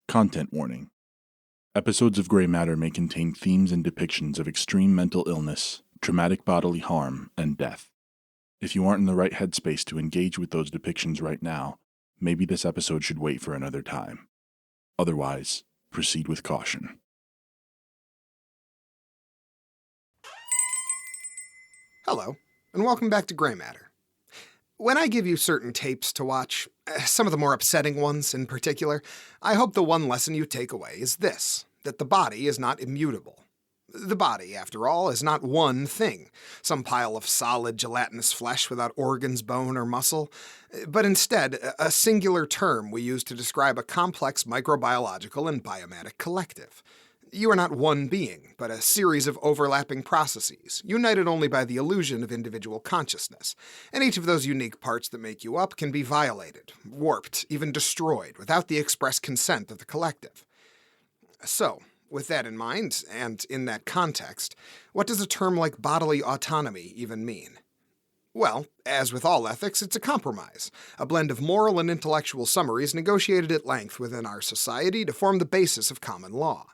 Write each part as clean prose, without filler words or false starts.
Content warning. Episodes of Grey Matter may contain themes and depictions of extreme mental illness, traumatic bodily harm, and death. If you aren't in the right headspace to engage with those depictions right now, maybe this episode should wait for another time. Otherwise, proceed with caution. Hello, and welcome back to Grey Matter. When I give you certain tapes to watch, some of the more upsetting ones in particular, I hope the one lesson you take away is this, that the body is not immutable. The body, after all, is not one thing, some pile of solid gelatinous flesh without organs, bone, or muscle, but instead a singular term we use to describe a complex microbiological and biomatic collective. You are not one being, but a series of overlapping processes, united only by the illusion of individual consciousness, and each of those unique parts that make you up can be violated, warped, even destroyed without the express consent of the collective. So, with that in mind, and in that context, what does a term like bodily autonomy even mean? Well, as with all ethics, it's a compromise, a blend of moral and intellectual summaries negotiated at length within our society to form the basis of common law.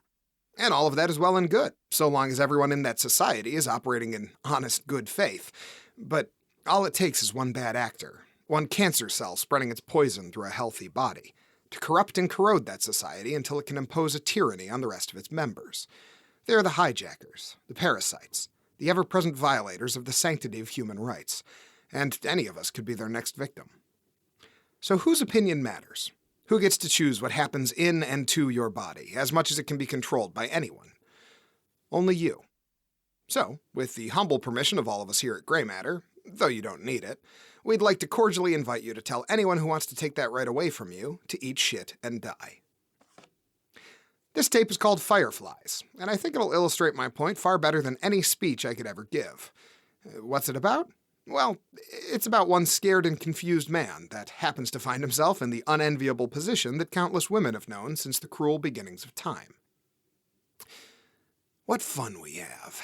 And all of that is well and good, so long as everyone in that society is operating in honest good faith. But all it takes is one bad actor, one cancer cell spreading its poison through a healthy body, to corrupt and corrode that society until it can impose a tyranny on the rest of its members. They are the hijackers, the parasites, the ever-present violators of the sanctity of human rights, and any of us could be their next victim. So whose opinion matters? Who gets to choose what happens in and to your body, as much as it can be controlled by anyone? Only you. So, with the humble permission of all of us here at Grey Matter, though you don't need it, we'd like to cordially invite you to tell anyone who wants to take that right away from you to eat shit and die. This tape is called Fireflies, and I think it'll illustrate my point far better than any speech I could ever give. What's it about? Well, it's about one scared and confused man that happens to find himself in the unenviable position that countless women have known since the cruel beginnings of time. What fun we have.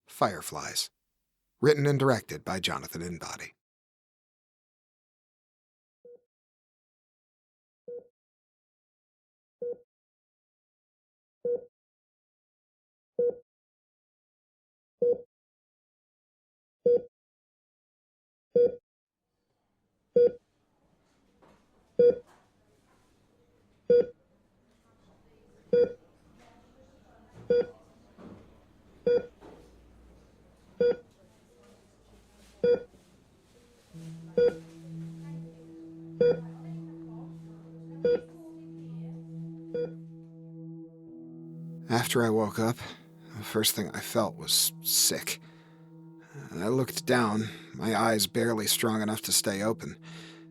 Fireflies. Written and directed by Jonathan Inbody. After I woke up, the first thing I felt was sick. I looked down, my eyes barely strong enough to stay open,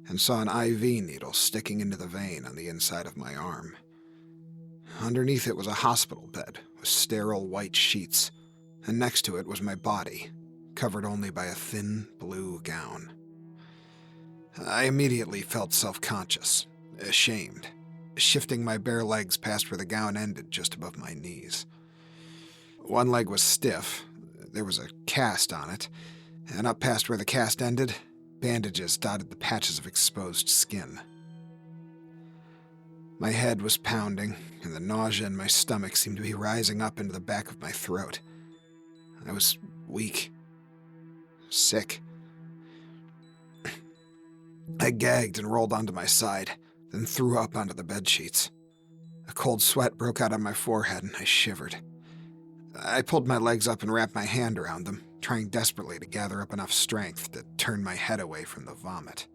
and saw an IV needle sticking into the vein on the inside of my arm. Underneath it was a hospital bed with sterile white sheets, and next to it was my body, covered only by a thin blue gown. I immediately felt self-conscious, ashamed, shifting my bare legs past where the gown ended just above my knees. One leg was stiff, there was a cast on it, and up past where the cast ended, bandages dotted the patches of exposed skin. My head was pounding, and the nausea in my stomach seemed to be rising up into the back of my throat. I was weak, sick. I gagged and rolled onto my side, then threw up onto the bedsheets. A cold sweat broke out on my forehead, and I shivered. I pulled my legs up and wrapped my hand around them, trying desperately to gather up enough strength to turn my head away from the vomit.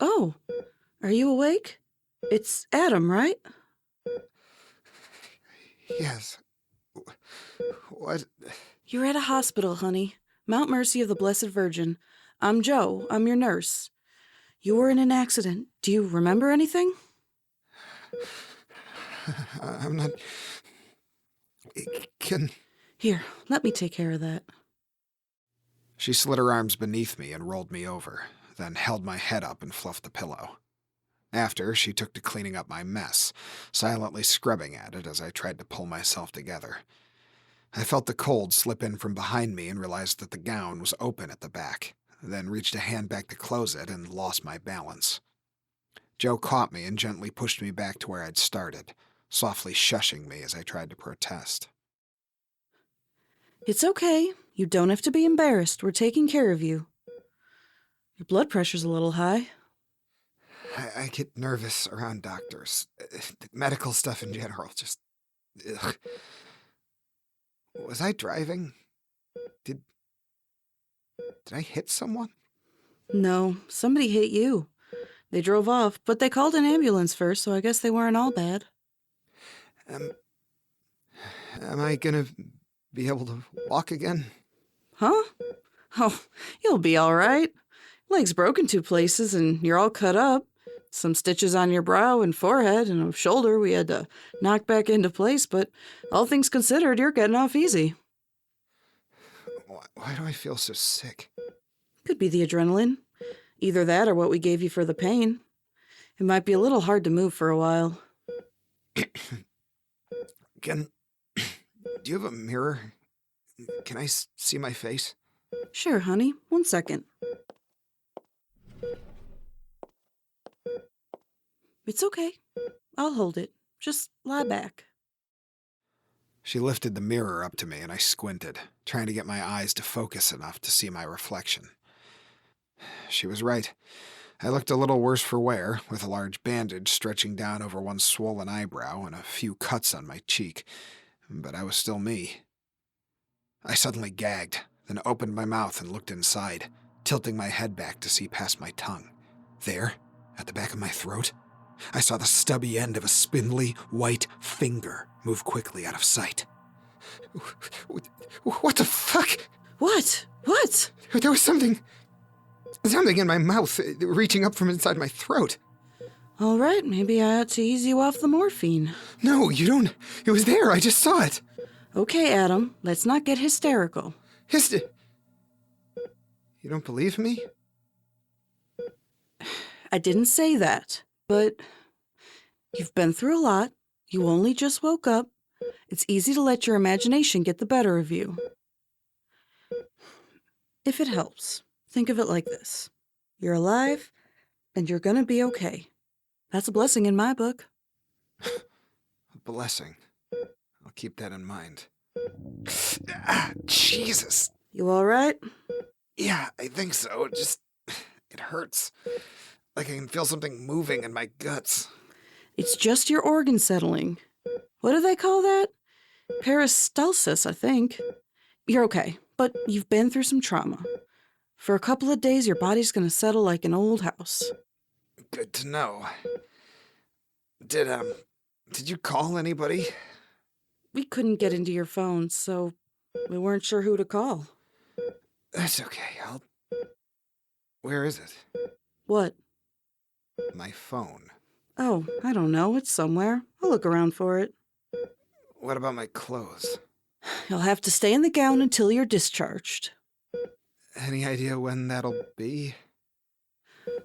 Oh, are you awake? It's Adam, right? Yes. What? You're at a hospital, honey. Mount Mercy of the Blessed Virgin. I'm Joe. I'm your nurse. You were in an accident. Do you remember anything? I'm not... Can... Here, let me take care of that. She slid her arms beneath me and rolled me over, then held my head up and fluffed the pillow. After, she took to cleaning up my mess, silently scrubbing at it as I tried to pull myself together. I felt the cold slip in from behind me and realized that the gown was open at the back, then reached a hand back to close it and lost my balance. Joe caught me and gently pushed me back to where I'd started, softly shushing me as I tried to protest. It's okay. You don't have to be embarrassed. We're taking care of you. Your blood pressure's a little high. I get nervous around doctors. Medical stuff in general, just... Ugh. Was I driving? Did I hit someone? No, somebody hit you. They drove off, but they called an ambulance first, so I guess they weren't all bad. Am I gonna be able to walk again? Huh? Oh, you'll be all right. Leg's broken 2 places, and you're all cut up. Some stitches on your brow and forehead and a shoulder we had to knock back into place, but all things considered, you're getting off easy. Why do I feel so sick? Could be the adrenaline. Either that or what we gave you for the pain. It might be a little hard to move for a while. Do you have a mirror? Can I see my face? Sure, honey. 1 second. It's okay. I'll hold it. Just lie back. She lifted the mirror up to me and I squinted, trying to get my eyes to focus enough to see my reflection. She was right. I looked a little worse for wear, with a large bandage stretching down over one swollen eyebrow and a few cuts on my cheek, but I was still me. I suddenly gagged, then opened my mouth and looked inside, tilting my head back to see past my tongue. There, at the back of my throat, I saw the stubby end of a spindly, white finger move quickly out of sight. What the fuck? What? What? There was something in my mouth, reaching up from inside my throat. All right, maybe I ought to ease you off the morphine. No, you don't. It was there. I just saw it. Okay, Adam, let's not get hysterical. You don't believe me? I didn't say that, but you've been through a lot. You only just woke up. It's easy to let your imagination get the better of you. If it helps, think of it like this. You're alive, and you're gonna be okay. That's a blessing in my book. A blessing. I'll keep that in mind. Jesus. You all right? Yeah, I think so. It hurts. Like I can feel something moving in my guts. It's just your organ settling. What do they call that? Peristalsis, I think. You're okay, but you've been through some trauma. For a couple of days, your body's gonna settle like an old house. Good to know. Did you call anybody? We couldn't get into your phone, so we weren't sure who to call. That's okay. Where is it? What? My phone. Oh, I don't know. It's somewhere. I'll look around for it. What about my clothes? You'll have to stay in the gown until you're discharged. Any idea when that'll be?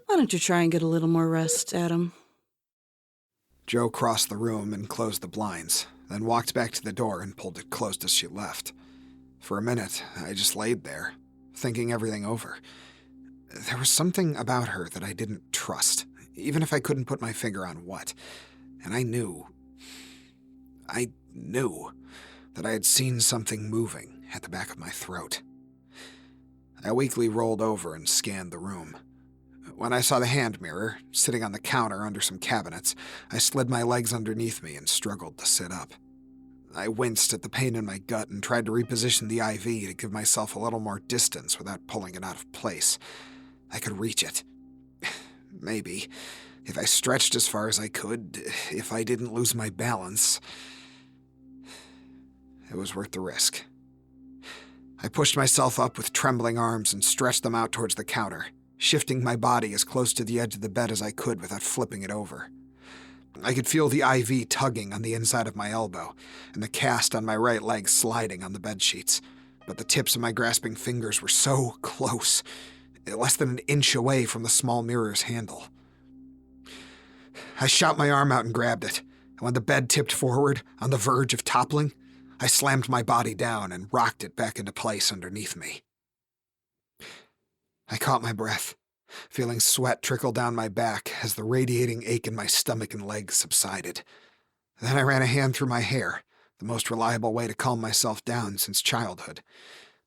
Why don't you try and get a little more rest, Adam? Jo crossed the room and closed the blinds, then walked back to the door and pulled it closed as she left. For a minute, I just laid there, thinking everything over. There was something about her that I didn't trust, even if I couldn't put my finger on what. And I knew that I had seen something moving at the back of my throat. I weakly rolled over and scanned the room. When I saw the hand mirror, sitting on the counter under some cabinets, I slid my legs underneath me and struggled to sit up. I winced at the pain in my gut and tried to reposition the IV to give myself a little more distance without pulling it out of place. I could reach it. Maybe. If I stretched as far as I could, if I didn't lose my balance. It was worth the risk. I pushed myself up with trembling arms and stretched them out towards the counter, shifting my body as close to the edge of the bed as I could without flipping it over. I could feel the IV tugging on the inside of my elbow, and the cast on my right leg sliding on the bedsheets, but the tips of my grasping fingers were so close, less than an inch away from the small mirror's handle. I shot my arm out and grabbed it, and when the bed tipped forward, on the verge of toppling, I slammed my body down and rocked it back into place underneath me. I caught my breath, feeling sweat trickle down my back as the radiating ache in my stomach and legs subsided. Then I ran a hand through my hair, the most reliable way to calm myself down since childhood.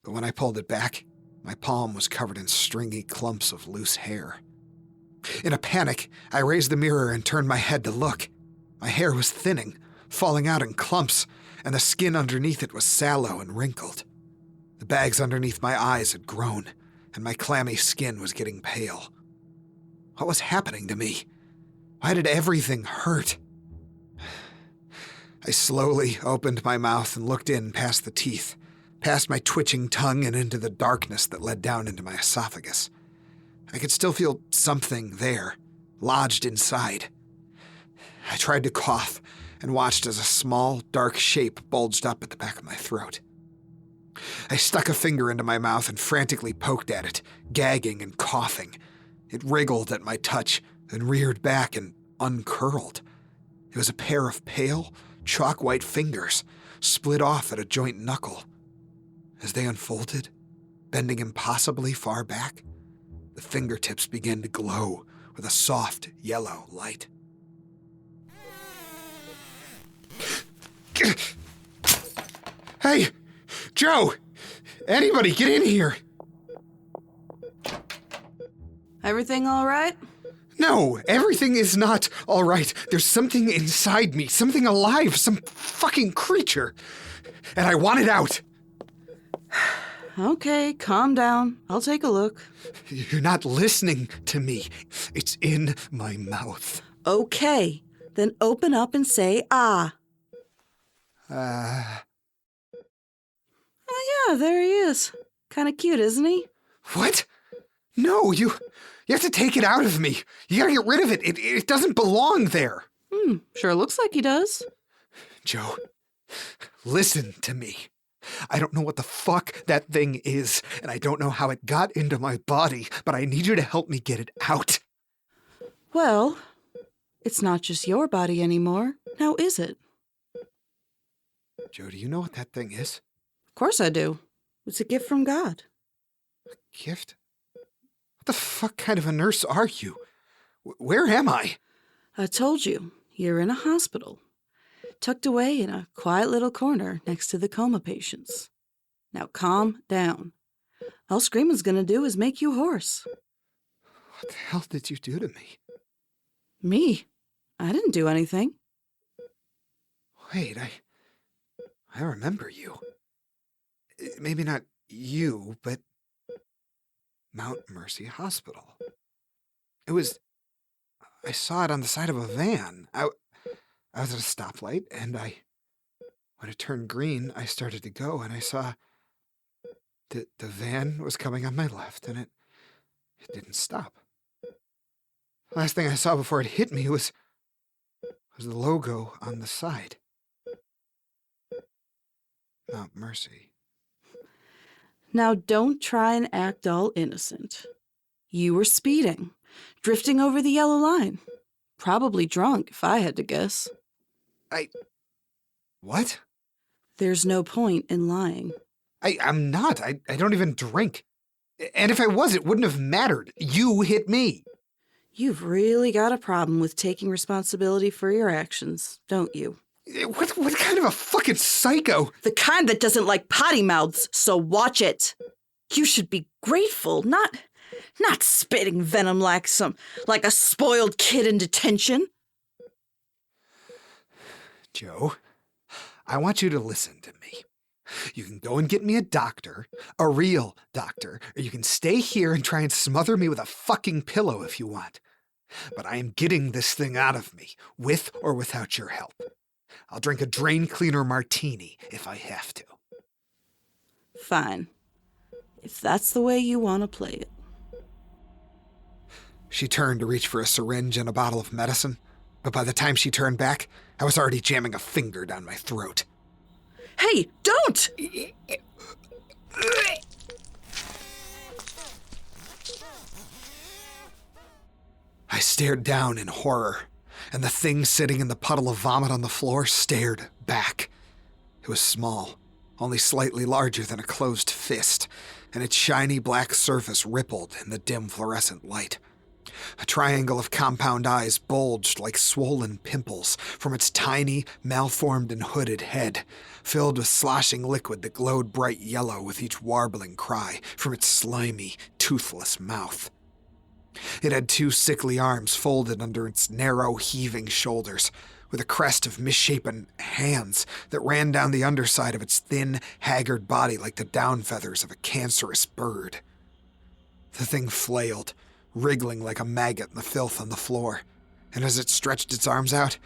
But when I pulled it back, my palm was covered in stringy clumps of loose hair. In a panic, I raised the mirror and turned my head to look. My hair was thinning, falling out in clumps, and the skin underneath it was sallow and wrinkled. The bags underneath my eyes had grown, and my clammy skin was getting pale. What was happening to me? Why did everything hurt? I slowly opened my mouth and looked in past the teeth, past my twitching tongue and into the darkness that led down into my esophagus. I could still feel something there, lodged inside. I tried to cough and watched as a small, dark shape bulged up at the back of my throat. I stuck a finger into my mouth and frantically poked at it, gagging and coughing. It wriggled at my touch, then reared back and uncurled. It was a pair of pale, chalk-white fingers, split off at a joint knuckle. As they unfolded, bending impossibly far back, the fingertips began to glow with a soft, yellow light. Hey! Jo! Anybody, get in here! Everything all right? No, everything is not all right. There's something inside me, something alive, some fucking creature. And I want it out. Okay, calm down. I'll take a look. You're not listening to me. It's in my mouth. Okay, then open up and say ah. Oh yeah, there he is. Kind of cute, isn't he? What? No, you have to take it out of me. You gotta get rid of it. It doesn't belong there. Sure looks like he does. Jo, listen to me. I don't know what the fuck that thing is, and I don't know how it got into my body, but I need you to help me get it out. Well, it's not just your body anymore, now is it? Jo, do you know what that thing is? Of course I do. It's a gift from God. A gift? What the fuck kind of a nurse are you? Where am I? I told you, you're in a hospital, tucked away in a quiet little corner next to the coma patients. Now calm down. All screaming's gonna do is make you hoarse. What the hell did you do to me? Me? I didn't do anything. Wait, I remember you. Maybe not you, but Mount Mercy Hospital. I saw it on the side of a van. I was at a stoplight, and when it turned green, I started to go, and I saw the van was coming on my left, and it didn't stop. Last thing I saw before it hit me was was the logo on the side. Not Mercy. Now don't try and act all innocent. You were speeding, drifting over the yellow line. Probably drunk, if I had to guess. What? There's no point in lying. I'm not. I don't even drink. And if I was, it wouldn't have mattered. You hit me. You've really got a problem with taking responsibility for your actions, don't you? What kind of a fucking psycho? The kind that doesn't like potty mouths, so watch it. You should be grateful, not spitting venom like a spoiled kid in detention. Joe, I want you to listen to me. You can go and get me a doctor, a real doctor, or you can stay here and try and smother me with a fucking pillow if you want. But I am getting this thing out of me, with or without your help. I'll drink a drain cleaner martini if I have to. Fine. If that's the way you want to play it. She turned to reach for a syringe and a bottle of medicine, but by the time she turned back, I was already jamming a finger down my throat. Hey, don't! I stared down in horror, and the thing sitting in the puddle of vomit on the floor stared back. It was small, only slightly larger than a closed fist, and its shiny black surface rippled in the dim fluorescent light. A triangle of compound eyes bulged like swollen pimples from its tiny, malformed and hooded head, filled with sloshing liquid that glowed bright yellow with each warbling cry from its slimy, toothless mouth. It had two sickly arms folded under its narrow, heaving shoulders, with a crest of misshapen hands that ran down the underside of its thin, haggard body like the down feathers of a cancerous bird. The thing flailed, wriggling like a maggot in the filth on the floor, and as it stretched its arms out,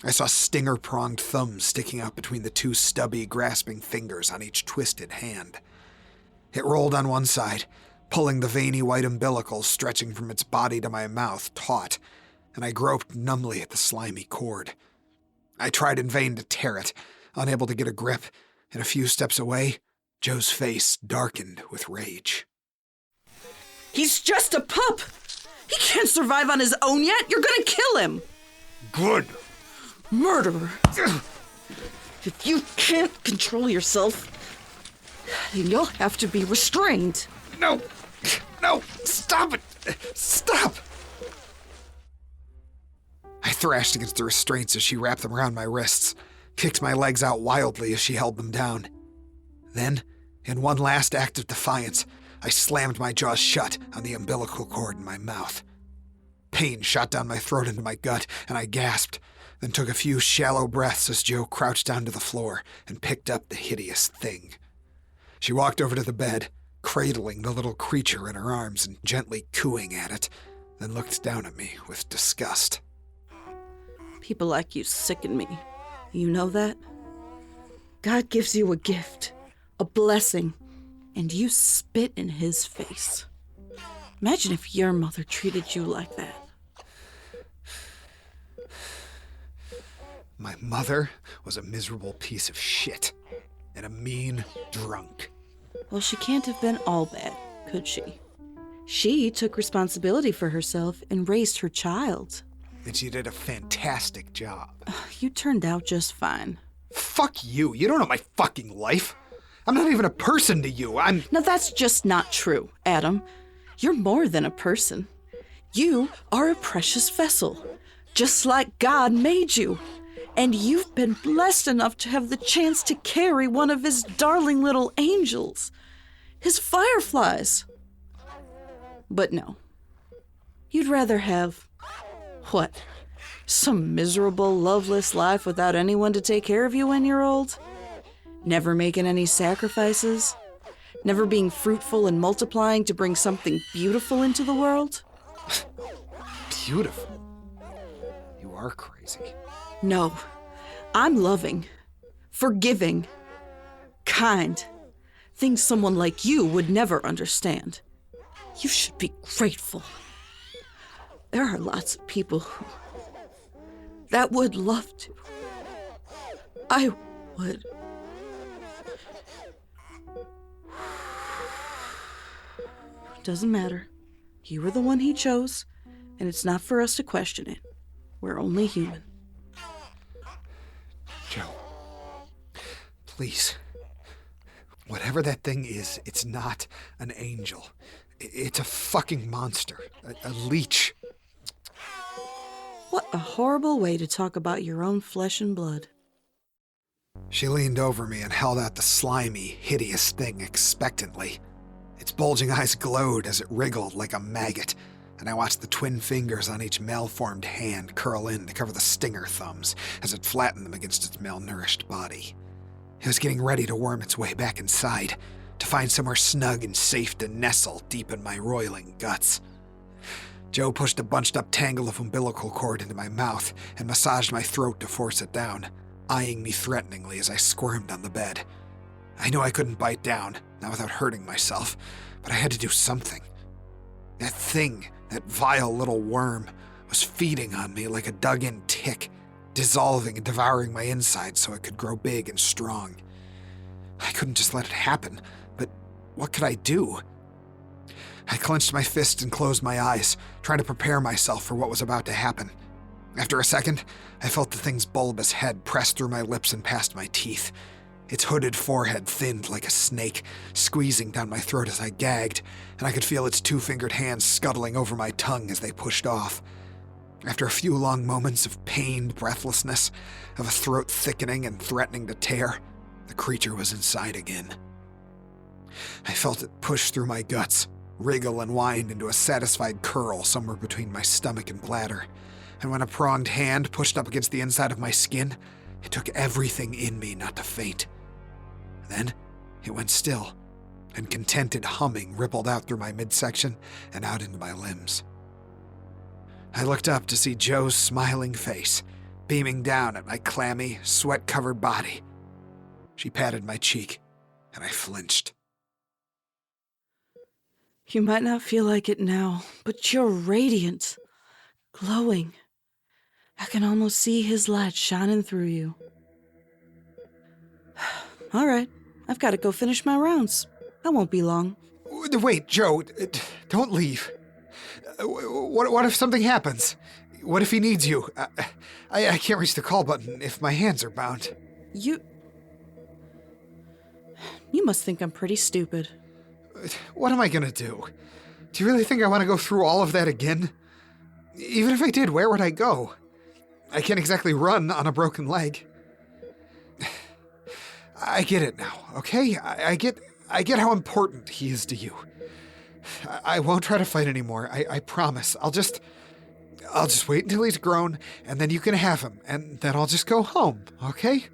I saw stinger-pronged thumbs sticking out between the two stubby, grasping fingers on each twisted hand. It rolled on one side, pulling the veiny white umbilical stretching from its body to my mouth taut, and I groped numbly at the slimy cord. I tried in vain to tear it, unable to get a grip, and a few steps away, Joe's face darkened with rage. He's just a pup! He can't survive on his own yet! You're gonna kill him! Good! Murderer! If you can't control yourself, then you'll have to be restrained. No! No! Stop it! Stop! I thrashed against the restraints as she wrapped them around my wrists, kicked my legs out wildly as she held them down. Then, in one last act of defiance, I slammed my jaws shut on the umbilical cord in my mouth. Pain shot down my throat into my gut, and I gasped, then took a few shallow breaths as Joe crouched down to the floor and picked up the hideous thing. She walked over to the bed, cradling the little creature in her arms and gently cooing at it, then looked down at me with disgust. People like you sicken me. You know that? God gives you a gift, a blessing, and you spit in his face. Imagine if your mother treated you like that. My mother was a miserable piece of shit, and a mean drunk. Well, she can't have been all bad, could she? She took responsibility for herself and raised her child. And she did a fantastic job. You turned out just fine. Fuck you. You don't know my fucking life. I'm not even a person to you. Now that's just not true, Adam. You're more than a person. You are a precious vessel, just like God made you. And you've been blessed enough to have the chance to carry one of his darling little angels, his fireflies. But no. You'd rather have, what, some miserable, loveless life without anyone to take care of you when you're old? Never making any sacrifices? Never being fruitful and multiplying to bring something beautiful into the world? Beautiful? You are crazy. No, I'm loving, forgiving, kind. Things someone like you would never understand. You should be grateful. There are lots of people who that would love to. I would. Doesn't matter. You were the one he chose, and it's not for us to question it. We're only human. Joe, please. Whatever that thing is, it's not an angel. It's a fucking monster. A leech. What a horrible way to talk about your own flesh and blood. She leaned over me and held out the slimy, hideous thing expectantly. Its bulging eyes glowed as it wriggled like a maggot, and I watched the twin fingers on each malformed hand curl in to cover the stinger thumbs as it flattened them against its malnourished body. It was getting ready to worm its way back inside, to find somewhere snug and safe to nestle deep in my roiling guts. Joe pushed a bunched-up tangle of umbilical cord into my mouth and massaged my throat to force it down, eyeing me threateningly as I squirmed on the bed. I knew I couldn't bite down, not without hurting myself, but I had to do something. That thing, that vile little worm, was feeding on me like a dug-in tick, dissolving and devouring my insides so it could grow big and strong. I couldn't just let it happen, but what could I do? I clenched my fist and closed my eyes, trying to prepare myself for what was about to happen. After a second, I felt the thing's bulbous head press through my lips and past my teeth. Its hooded forehead thinned like a snake, squeezing down my throat as I gagged, and I could feel its two-fingered hands scuttling over my tongue as they pushed off. After a few long moments of pained breathlessness, of a throat thickening and threatening to tear, the creature was inside again. I felt it push through my guts, wriggle and wind into a satisfied curl somewhere between my stomach and bladder, and when a pronged hand pushed up against the inside of my skin, it took everything in me not to faint. Then it went still, and contented humming rippled out through my midsection and out into my limbs. I looked up to see Joe's smiling face, beaming down at my clammy, sweat-covered body. She patted my cheek, and I flinched. You might not feel like it now, but you're radiant, glowing. I can almost see his light shining through you. All right, I've got to go finish my rounds. I won't be long. Wait, Joe, don't leave. What if something happens? What if he needs you? I can't reach the call button if my hands are bound. You must think I'm pretty stupid. What am I gonna do? Do you really think I want to go through all of that again? Even if I did, where would I go? I can't exactly run on a broken leg. I get it now, okay? I get how important he is to you. I won't try to fight anymore. I promise. I'll just wait until he's grown, and then you can have him, and then I'll just go home, okay?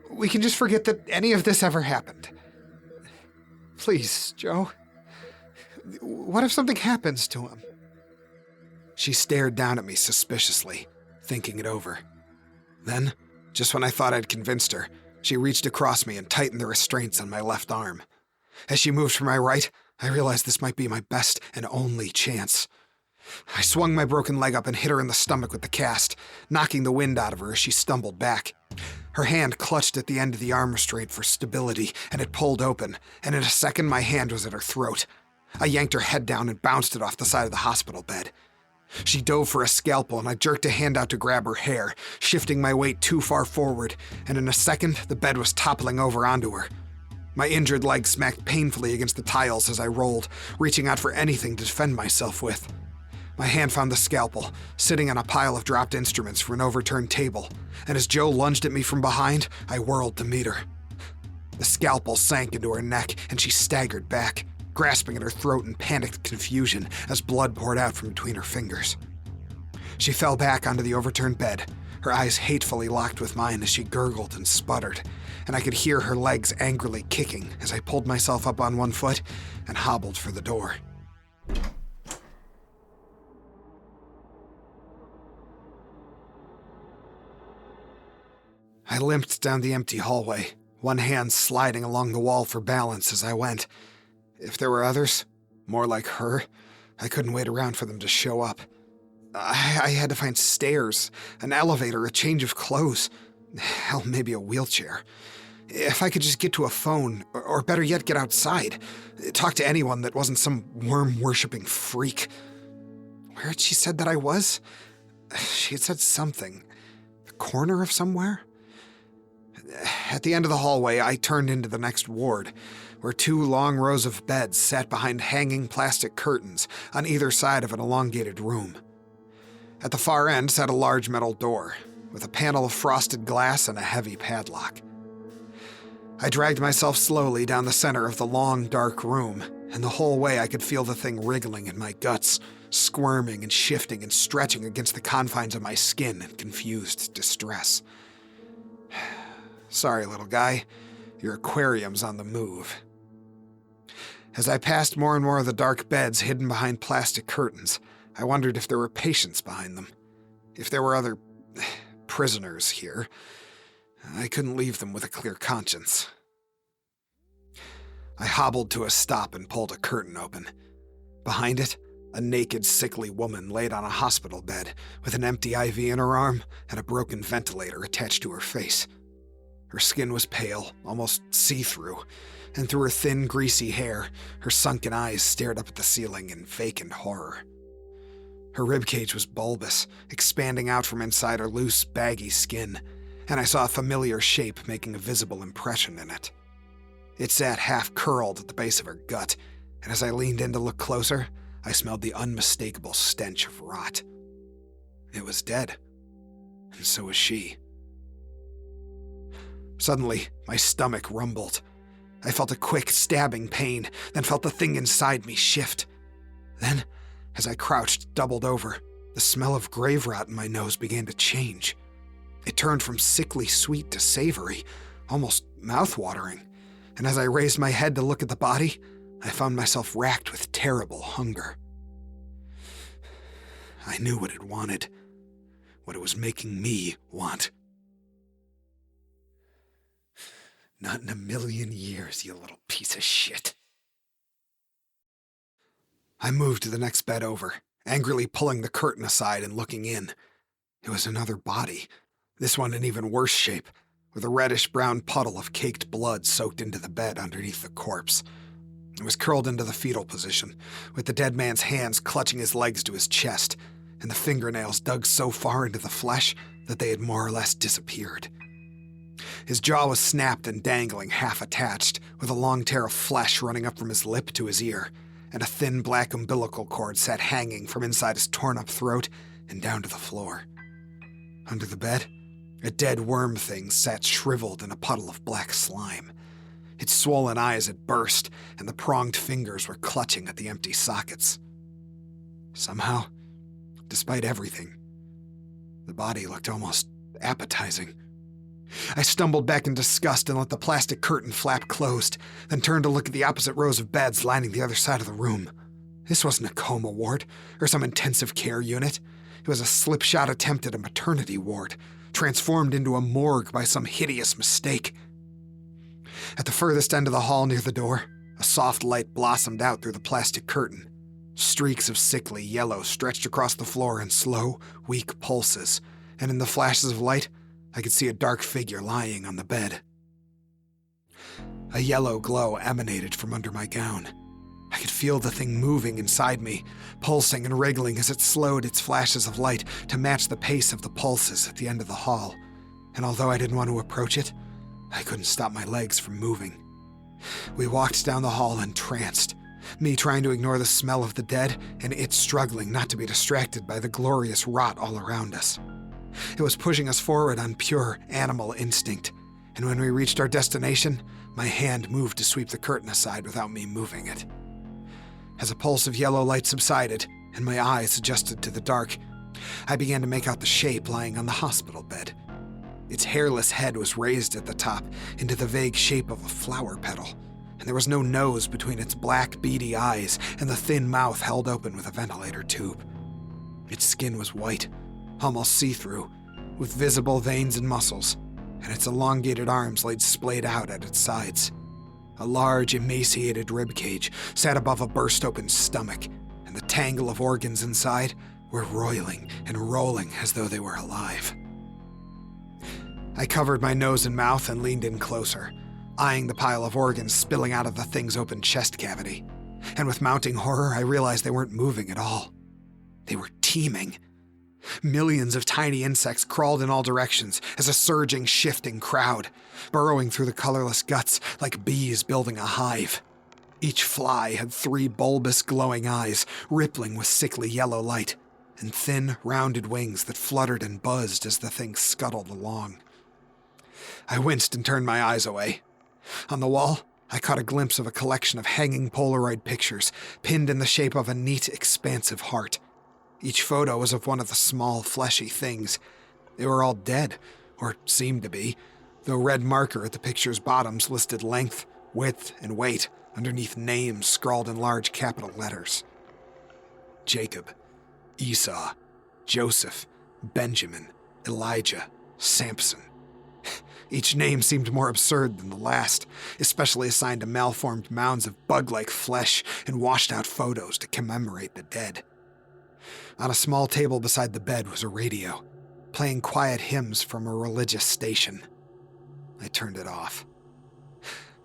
We can just forget that any of this ever happened. Please, Joe. What if something happens to him? She stared down at me suspiciously, thinking it over. Then, just when I thought I'd convinced her, she reached across me and tightened the restraints on my left arm. As she moved to my right, I realized this might be my best and only chance. I swung my broken leg up and hit her in the stomach with the cast, knocking the wind out of her as she stumbled back. Her hand clutched at the end of the arm restraint for stability, and it pulled open, and in a second my hand was at her throat. I yanked her head down and bounced it off the side of the hospital bed. She dove for a scalpel, and I jerked a hand out to grab her hair, shifting my weight too far forward, and in a second the bed was toppling over onto her. My injured leg smacked painfully against the tiles as I rolled, reaching out for anything to defend myself with. My hand found the scalpel, sitting on a pile of dropped instruments from an overturned table, and as Joe lunged at me from behind, I whirled to meet her. The scalpel sank into her neck, and she staggered back, grasping at her throat in panicked confusion as blood poured out from between her fingers. She fell back onto the overturned bed, her eyes hatefully locked with mine as she gurgled and sputtered, and I could hear her legs angrily kicking as I pulled myself up on one foot and hobbled for the door. I limped down the empty hallway, one hand sliding along the wall for balance as I went. If there were others, more like her, I couldn't wait around for them to show up. I had to find stairs, an elevator, a change of clothes. Hell, maybe a wheelchair. If I could just get to a phone, or better yet, get outside. Talk to anyone that wasn't some worm-worshipping freak. Where had she said that I was? She had said something. The corner of somewhere? At the end of the hallway, I turned into the next ward, where 2 long rows of beds sat behind hanging plastic curtains on either side of an elongated room. At the far end sat a large metal door, with a panel of frosted glass and a heavy padlock. I dragged myself slowly down the center of the long, dark room, and the whole way I could feel the thing wriggling in my guts, squirming and shifting and stretching against the confines of my skin in confused distress. Sorry, little guy. Your aquarium's on the move. As I passed more and more of the dark beds hidden behind plastic curtains, I wondered if there were patients behind them. If there were other prisoners here. I couldn't leave them with a clear conscience. I hobbled to a stop and pulled a curtain open. Behind it, a naked, sickly woman laid on a hospital bed with an empty IV in her arm and a broken ventilator attached to her face. Her skin was pale, almost see-through, and through her thin, greasy hair, her sunken eyes stared up at the ceiling in vacant horror. Her ribcage was bulbous, expanding out from inside her loose, baggy skin, and I saw a familiar shape making a visible impression in it. It sat half-curled at the base of her gut, and as I leaned in to look closer, I smelled the unmistakable stench of rot. It was dead, and so was she. Suddenly, my stomach rumbled. I felt a quick, stabbing pain, then felt the thing inside me shift. Then, as I crouched, doubled over, the smell of grave rot in my nose began to change. It turned from sickly sweet to savory, almost mouth-watering, and as I raised my head to look at the body, I found myself racked with terrible hunger. I knew what it wanted, what it was making me want. Not in a million years, you little piece of shit. I moved to the next bed over, angrily pulling the curtain aside and looking in. It was another body, this one in even worse shape, with a reddish-brown puddle of caked blood soaked into the bed underneath the corpse. It was curled into the fetal position, with the dead man's hands clutching his legs to his chest, and the fingernails dug so far into the flesh that they had more or less disappeared. His jaw was snapped and dangling, half-attached, with a long tear of flesh running up from his lip to his ear, and a thin black umbilical cord sat hanging from inside his torn-up throat and down to the floor. Under the bed, a dead worm thing sat shriveled in a puddle of black slime. Its swollen eyes had burst, and the pronged fingers were clutching at the empty sockets. Somehow, despite everything, the body looked almost appetizing. I stumbled back in disgust and let the plastic curtain flap closed, then turned to look at the opposite rows of beds lining the other side of the room. This wasn't a coma ward or some intensive care unit. It was a slipshod attempt at a maternity ward, transformed into a morgue by some hideous mistake. At the furthest end of the hall near the door, a soft light blossomed out through the plastic curtain. Streaks of sickly yellow stretched across the floor in slow, weak pulses, and in the flashes of light, I could see a dark figure lying on the bed. A yellow glow emanated from under my gown. I could feel the thing moving inside me, pulsing and wriggling as it slowed its flashes of light to match the pace of the pulses at the end of the hall. And although I didn't want to approach it, I couldn't stop my legs from moving. We walked down the hall entranced, me trying to ignore the smell of the dead and it struggling not to be distracted by the glorious rot all around us. It was pushing us forward on pure animal instinct, and when we reached our destination, my hand moved to sweep the curtain aside without me moving it. As a pulse of yellow light subsided and my eyes adjusted to the dark, I began to make out the shape lying on the hospital bed. Its hairless head was raised at the top into the vague shape of a flower petal, and there was no nose between its black, beady eyes and the thin mouth held open with a ventilator tube. Its skin was white, almost see-through, with visible veins and muscles, and its elongated arms laid splayed out at its sides. A large, emaciated ribcage sat above a burst-open stomach, and the tangle of organs inside were roiling and rolling as though they were alive. I covered my nose and mouth and leaned in closer, eyeing the pile of organs spilling out of the thing's open chest cavity. And with mounting horror, I realized they weren't moving at all. They were teeming. Millions of tiny insects crawled in all directions as a surging, shifting crowd, burrowing through the colorless guts like bees building a hive. Each fly had 3 bulbous, glowing eyes, rippling with sickly yellow light, and thin, rounded wings that fluttered and buzzed as the thing scuttled along. I winced and turned my eyes away. On the wall, I caught a glimpse of a collection of hanging Polaroid pictures, pinned in the shape of a neat, expansive heart. Each photo was of one of the small, fleshy things. They were all dead, or seemed to be, though red marker at the picture's bottoms listed length, width, and weight underneath names scrawled in large capital letters. Jacob, Esau, Joseph, Benjamin, Elijah, Samson. Each name seemed more absurd than the last, especially assigned to malformed mounds of bug-like flesh and washed-out photos to commemorate the dead. On a small table beside the bed was a radio, playing quiet hymns from a religious station. I turned it off.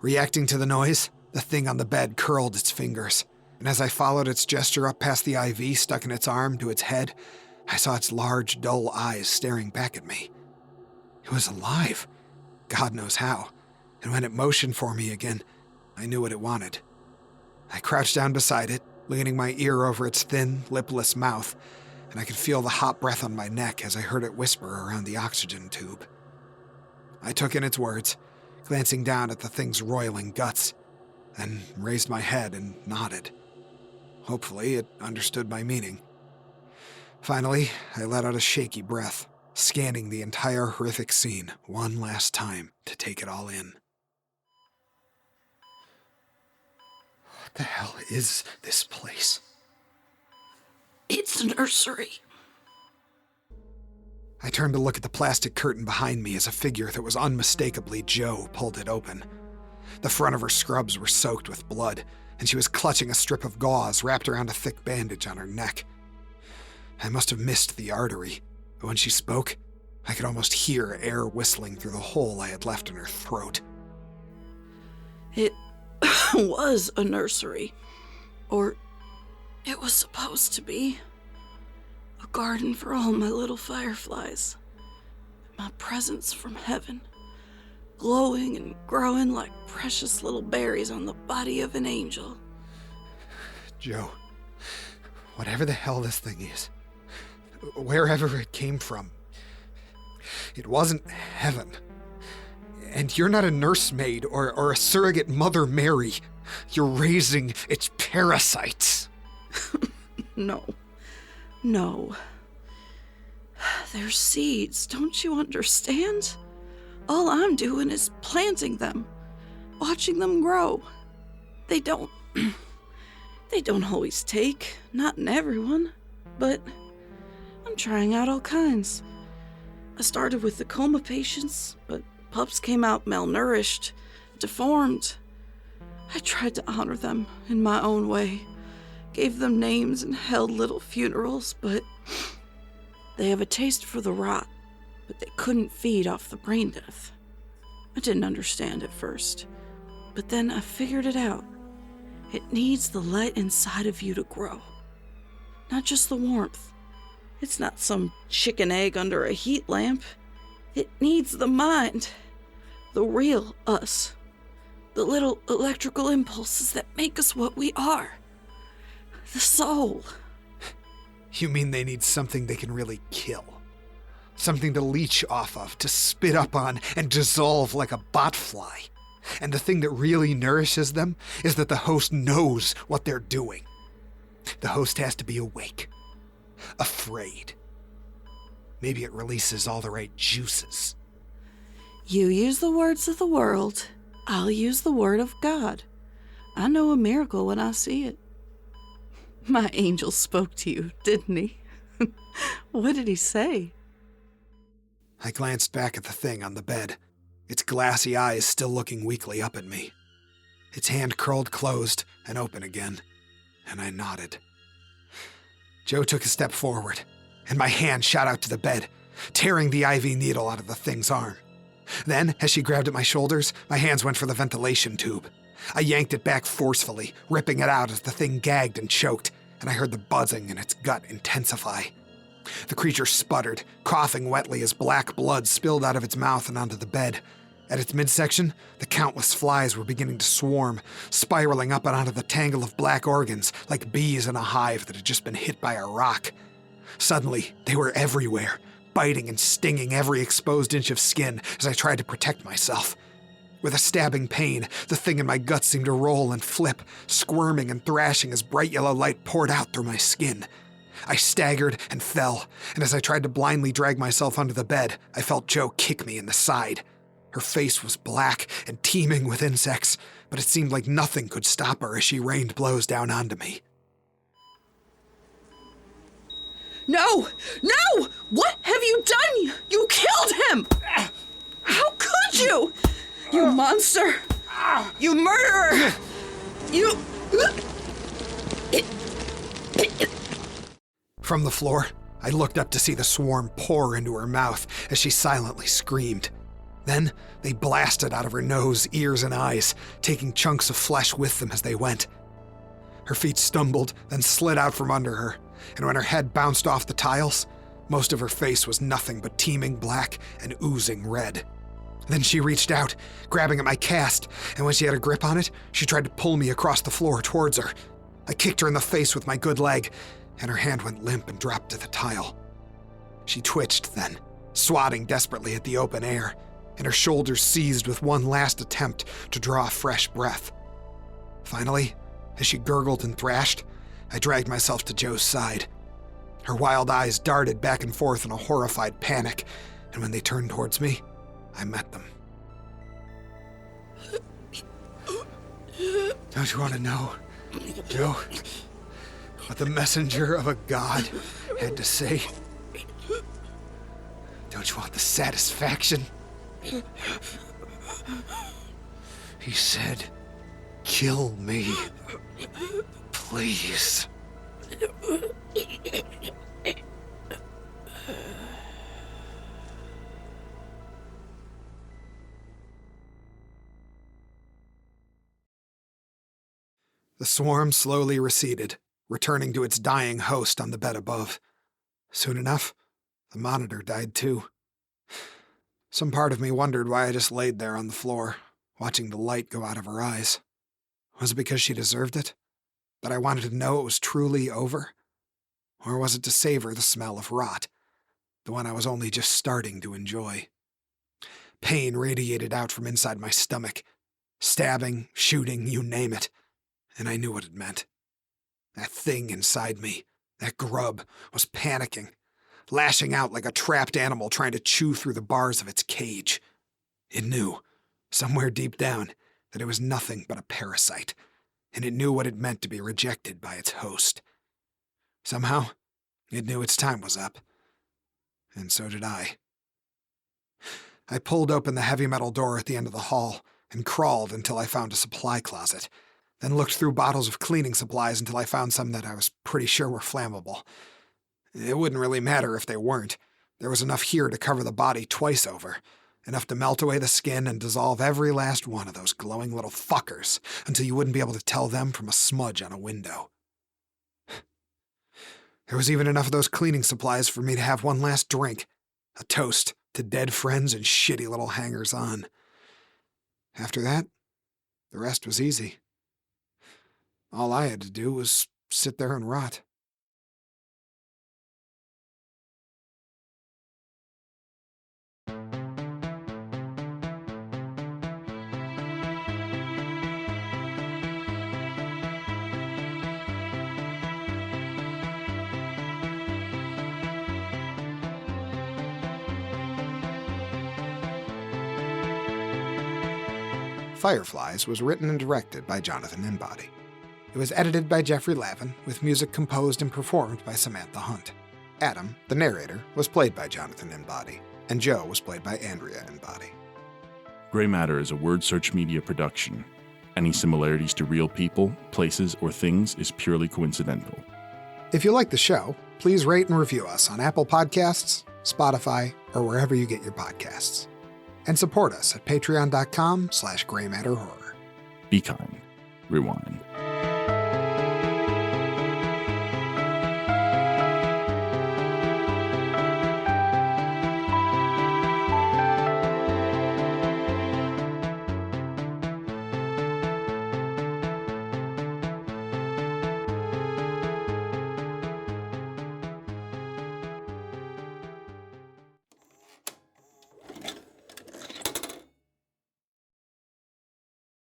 Reacting to the noise, the thing on the bed curled its fingers, and as I followed its gesture up past the IV stuck in its arm to its head, I saw its large, dull eyes staring back at me. It was alive. God knows how, and when it motioned for me again, I knew what it wanted. I crouched down beside it, leaning my ear over its thin, lipless mouth, and I could feel the hot breath on my neck as I heard it whisper around the oxygen tube. I took in its words, glancing down at the thing's roiling guts, then raised my head and nodded. Hopefully, it understood my meaning. Finally, I let out a shaky breath, scanning the entire horrific scene one last time to take it all in. What the hell is this place? It's a nursery. I turned to look at the plastic curtain behind me as a figure that was unmistakably Jo pulled it open. The front of her scrubs were soaked with blood, and she was clutching a strip of gauze wrapped around a thick bandage on her neck. I must have missed the artery, but when she spoke, I could almost hear air whistling through the hole I had left in her throat. It was a nursery. Or it was supposed to be. A garden for all my little fireflies. My presents from heaven. Glowing and growing like precious little berries on the body of an angel. Jo, whatever the hell this thing is, wherever it came from, it wasn't heaven. And you're not a nursemaid or a surrogate Mother Mary. You're raising its parasites. No. They're seeds, don't you understand? All I'm doing is planting them, watching them grow. They don't always take, not in everyone, but I'm trying out all kinds. I started with the coma patients, but pups came out malnourished, deformed. I tried to honor them in my own way, gave them names and held little funerals, but they have a taste for the rot, but they couldn't feed off the brain death. I didn't understand at first, but then I figured it out. It needs the light inside of you to grow, not just the warmth. It's not some chicken egg under a heat lamp. It needs the mind, the real us, the little electrical impulses that make us what we are, the soul. You mean they need something they can really kill? Something to leech off of, to spit up on, and dissolve like a botfly. And the thing that really nourishes them is that the host knows what they're doing. The host has to be awake, afraid. Maybe it releases all the right juices. You use the words of the world, I'll use the word of God. I know a miracle when I see it. My angel spoke to you, didn't he? What did he say? I glanced back at the thing on the bed, its glassy eyes still looking weakly up at me. Its hand curled closed and open again, and I nodded. Joe took a step forward, and my hand shot out to the bed, tearing the IV needle out of the thing's arm. Then, as she grabbed at my shoulders, my hands went for the ventilation tube. I yanked it back forcefully, ripping it out as the thing gagged and choked, and I heard the buzzing in its gut intensify. The creature sputtered, coughing wetly as black blood spilled out of its mouth and onto the bed. At its midsection, the countless flies were beginning to swarm, spiraling up and onto the tangle of black organs like bees in a hive that had just been hit by a rock. Suddenly, they were everywhere, biting and stinging every exposed inch of skin as I tried to protect myself. With a stabbing pain, the thing in my gut seemed to roll and flip, squirming and thrashing as bright yellow light poured out through my skin. I staggered and fell, and as I tried to blindly drag myself onto the bed, I felt Joe kick me in the side. Her face was black and teeming with insects, but it seemed like nothing could stop her as she rained blows down onto me. No! No! What have you done? You killed him! How could you? You monster! You murderer! You... From the floor, I looked up to see the swarm pour into her mouth as she silently screamed. Then, they blasted out of her nose, ears, and eyes, taking chunks of flesh with them as they went. Her feet stumbled, then slid out from under her, and when her head bounced off the tiles, most of her face was nothing but teeming black and oozing red. Then she reached out, grabbing at my cast, and when she had a grip on it, she tried to pull me across the floor towards her. I kicked her in the face with my good leg, and her hand went limp and dropped to the tile. She twitched then, swatting desperately at the open air, and her shoulders seized with one last attempt to draw a fresh breath. Finally, as she gurgled and thrashed, I dragged myself to Joe's side. Her wild eyes darted back and forth in a horrified panic, and when they turned towards me, I met them. Don't you want to know, Joe, what the messenger of a god had to say? Don't you want the satisfaction? He said, "Kill me, please." The swarm slowly receded, returning to its dying host on the bed above. Soon enough, the monitor died too. Some part of me wondered why I just laid there on the floor, watching the light go out of her eyes. Was it because she deserved it? That I wanted to know it was truly over? Or was it to savor the smell of rot, the one I was only just starting to enjoy? Pain radiated out from inside my stomach. Stabbing, shooting, you name it. And I knew what it meant. That thing inside me, that grub, was panicking, lashing out like a trapped animal trying to chew through the bars of its cage. It knew, somewhere deep down, that it was nothing but a parasite, and it knew what it meant to be rejected by its host. Somehow, it knew its time was up. And so did I. I pulled open the heavy metal door at the end of the hall and crawled until I found a supply closet, then looked through bottles of cleaning supplies until I found some that I was pretty sure were flammable. It wouldn't really matter if they weren't. There was enough here to cover the body twice over, enough to melt away the skin and dissolve every last one of those glowing little fuckers until you wouldn't be able to tell them from a smudge on a window. There was even enough of those cleaning supplies for me to have one last drink, a toast to dead friends and shitty little hangers-on. After that, the rest was easy. All I had to do was sit there and rot. Fireflies was written and directed by Jonathan Inbody. It was edited by Jeffrey Lavin, with music composed and performed by Samantha Hunt. Adam, the narrator, was played by Jonathan Inbody, and Joe was played by Andrea Inbody. Gray Matter is a Word Search Media production. Any similarities to real people, places, or things is purely coincidental. If you like the show, please rate and review us on Apple Podcasts, Spotify, or wherever you get your podcasts. And support us at patreon.com/graymatterhorror. Be kind. Rewind.